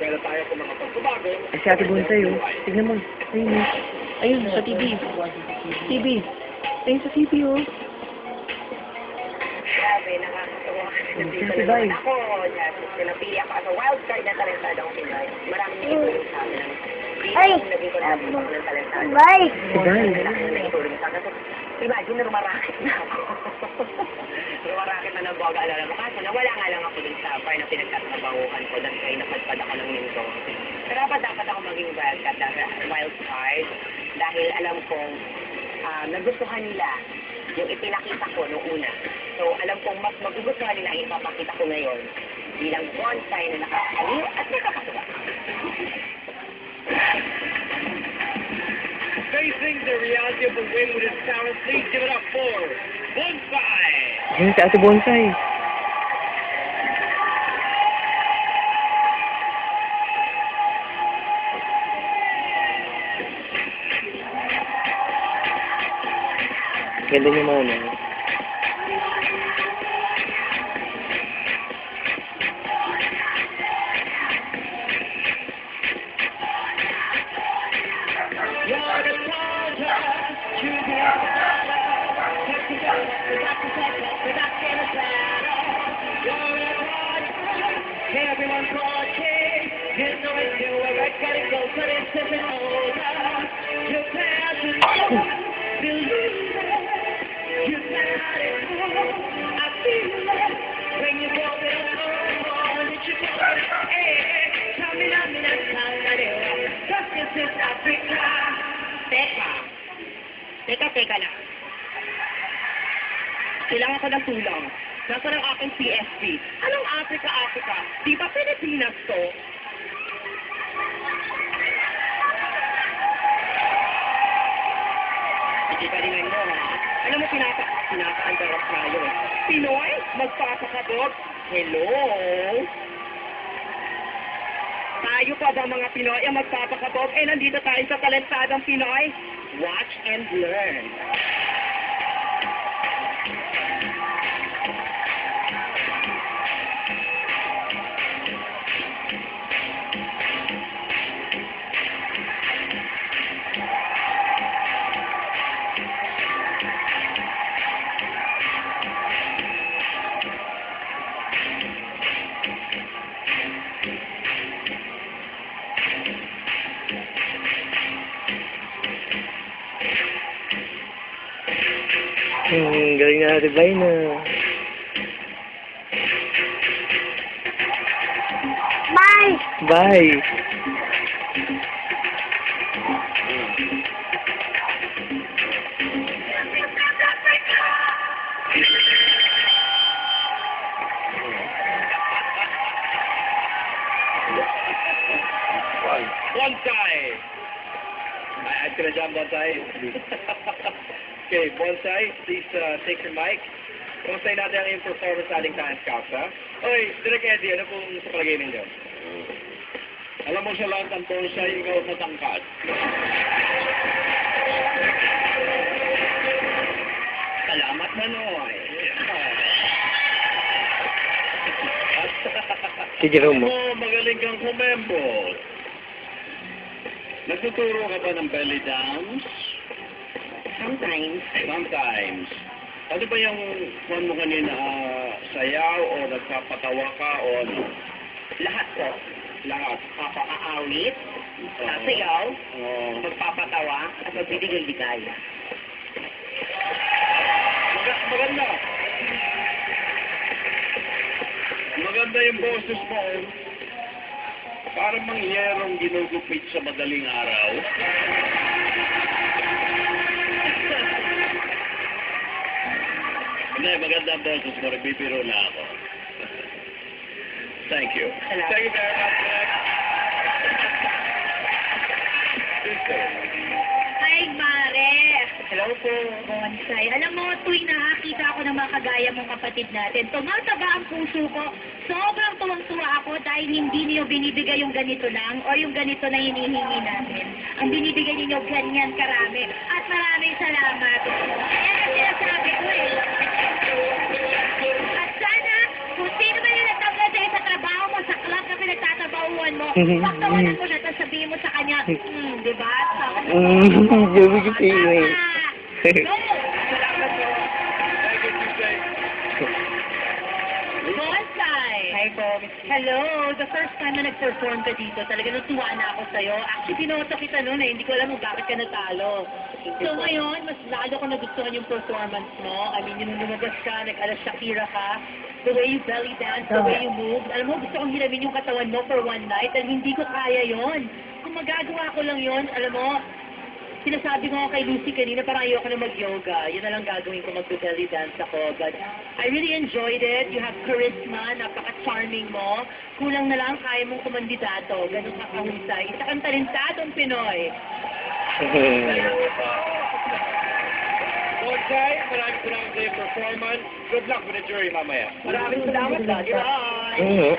Kaya tayo kung makapagbabago. Ay, si Ate Bonsai, oh. Tignan mo. Ayun, oh. Ayun, sa TV. TV. Ayun, sa TV, oh. Grabe, nakakatawa. Si Bay. Ako, napili ako as a wildcard na talentadong Pinoy. Maraming nagtulong sa amin. Ay! Naging contact ako ng talentado. Bay! Si Bay. Malaki na naitulong sa akin. Imagine, rumarakit na ako. Rumarakit na nag-alala mo. Kasi nawala nga lang ako dun sa bar na pinagtatrabahuhan ko dahil ay napadpad ako ng minto. Pero dapat ako maging wildcard dahil alam kong nagustuhan nila yung ipinakita ko noong una. So, alam kong mas magugustuhan nila ang ipapakita ko ngayon bilang bonsai na nakakaliw at nakakatuwa. Facing the reality of the wing with his talent, please give it up for Bonsai! Ayun, si Ate Bonsai. Ganda niya mo, no? Everyone's watching, you know it, you are right, gotta go, but it's tipping over. Your past is over, believe it, you got it all, I feel it, when you go it on, did you go it, hey, Tamina, cause this is Africa. Teka lang. Kailangan ko ng tulong. Nasaan ang aking CSP? Anong Africa? Di ba Pilipinas to? Hindi pa rin mo, ha? Alam mo, pinaka-andaras tayo. Pinoy? Magpapakabog? Hello? Tayo pa ba mga Pinoy ang magpapakabog? Eh, nandito tayo sa talentadong Pinoy. Watch and learn. Galing na Ate Bay na. Bay! Bye! Bonsai! I'd gonna jump Bonsai. Okay, Bonsai, please take your mic. Kumusta natin ang yung performance sa ating Talent Scouts, ha? Oy, Direk Eddie, ano pong sa palagay ninyo? Alam mo sa lahat ng Bonsai, ikaw matangkad. Salamat, Manoy. Si Jerome. Ano, magaling kang kumembot. Nagtuturo ka ba ng belly dance? Sometimes. Ano ba yung kung mo kanina, sayaw o nagpapatawa ka o ano? Lahat po. Lahat. Papaawit, sasayaw, magpapatawa, at magbibigay-bigay. Maganda. Maganda yung boses mo. Parang mangyerong ginugupit sa madaling araw. Hindi, maganda ang boses mo. Nagbibiro na ako. Thank you. Salamat. Thank you very much, Nick. Sister. Hi, Mare! Hello po. Bonsai. Alam mo, tuwing nakakita ako ng mga kagaya mong kapatid natin, tumataba ang puso ko. Sobrang tuwang-tuwa ako dahil hindi niyo binibigay yung ganito lang o yung ganito na hinihingi natin. Ang binibigay niyo ganyan karami. At maraming salamat. Yan ang sinasabi ko eh. At sana, kung sino man yung nagtanggal sa'yo sa trabaho mo, sa club na pinagtatrabaho paktawan mo. Paktawanan mo siya, tapos sabihin mo sa kanya, di ba? Sabi ko sa iyo eh. Go! Salamat po. Bonsai! Hi po, Miss Kim. Hello! The first time na nag-perform ka dito, talaga natuwa na ako sa'yo. Actually, binoto kita noon eh. Hindi ko alam kung bakit ka natalo. So ngayon, mas lalo ko nagustuhan yung performance mo. I mean, yung lumabas ka, nag-ala Shakira ka, the way you belly dance, the way you move. Alam mo, gusto kong hiramin yung katawan mo for one night and hindi ko kaya yon. Kung magagawa ko lang yon, alam mo, sinasabi ko kay Lucy kanina, parang ayoko na mag-yoga. Yun na lang gagawin ko, mag-belly dance ako. But I really enjoyed it. You have charisma, napaka-charming mo. Kulang na lang, kaya mong kumandidato. Ganun ka kahusay. Isa kang talentadong Pinoy. Bonsai, maraming salamat sa iyong performance. Good luck with the jury mamaya. Maraming salamat, Daddy. Bye! Oo.